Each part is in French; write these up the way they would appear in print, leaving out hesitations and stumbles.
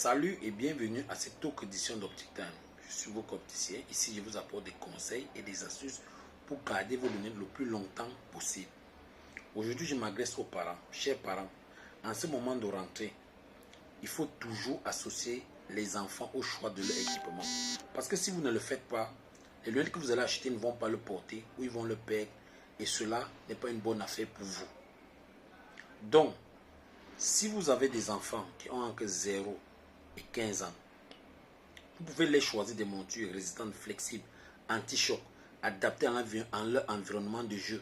Salut et bienvenue à cette autre édition d'Optic Time. Je suis votre opticien. Ici, je vous apporte des conseils et des astuces pour garder vos lunettes le plus longtemps possible. Aujourd'hui, je m'adresse aux parents. Chers parents, en ce moment de rentrée, il faut toujours associer les enfants au choix de leur équipement. Parce que si vous ne le faites pas, les lunettes que vous allez acheter ne vont pas le porter ou ils vont le perdre. Et cela n'est pas une bonne affaire pour vous. Donc, si vous avez des enfants qui ont entre 0 et 15 ans, vous pouvez les choisir des montures résistantes, flexibles, anti-choc, adaptées à leur environnement de jeu,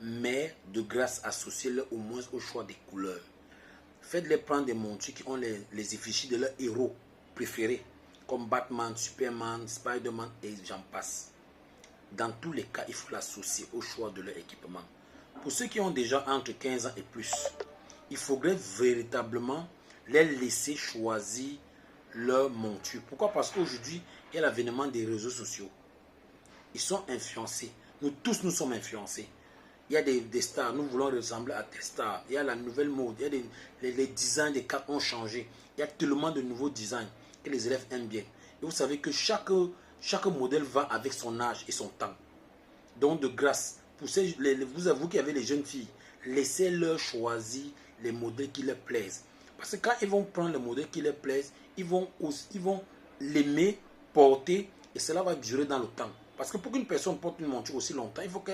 mais de grâce associez-les au moins au choix des couleurs. Faites-les prendre des montures qui ont les effigies de leurs héros préférés, comme Batman, Superman, Spider-Man et j'en passe. Dans tous les cas, il faut l'associer au choix de leur équipement. Pour ceux qui ont déjà entre 15 ans et plus, il faudrait véritablement les laisser choisir leur monture. Pourquoi? Parce qu'aujourd'hui, il y a l'avènement des réseaux sociaux. Ils sont influencés. Nous tous, nous sommes influencés. Il y a des stars, nous voulons ressembler à des stars. Il y a la nouvelle mode, il y a les designs des cartes ont changé. Il y a tellement de nouveaux designs que les élèves aiment bien. Et vous savez que chaque modèle va avec son âge et son temps. Donc de grâce, pour vous qui avez les jeunes filles, laissez-leur choisir les modèles qui leur plaisent. Parce que quand ils vont prendre les modèles qui leur plaisent, ils vont l'aimer, porter, et cela va durer dans le temps. Parce que pour qu'une personne porte une monture aussi longtemps, il faut que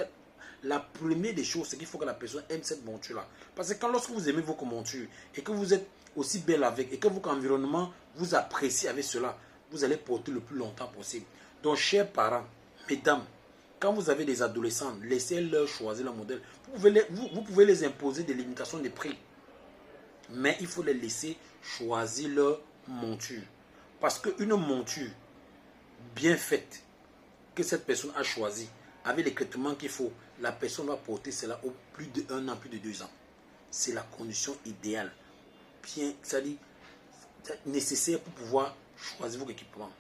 la première des choses, c'est qu'il faut que la personne aime cette monture-là. Parce que lorsque vous aimez votre monture et que vous êtes aussi belle avec, et que votre environnement vous apprécie avec cela, vous allez porter le plus longtemps possible. Donc, chers parents, mesdames, quand vous avez des adolescents, laissez-leur choisir le modèle. Vous pouvez les imposer des limitations de prix. Mais il faut les laisser choisir leur monture. Parce qu'une monture bien faite, que cette personne a choisi, avec l'équipement qu'il faut, la personne va porter cela au plus d'1 an, plus de 2 ans. C'est la condition idéale, bien, c'est-à-dire nécessaire pour pouvoir choisir vos équipements.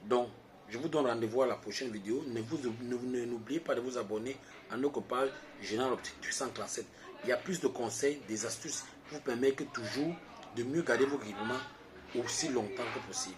Donc, je vous donne rendez-vous à la prochaine vidéo. N'oubliez pas de vous abonner à notre page Général Optique 237. Il y a plus de conseils, des astuces qui vous permettent toujours de mieux garder vos équipements aussi longtemps que possible.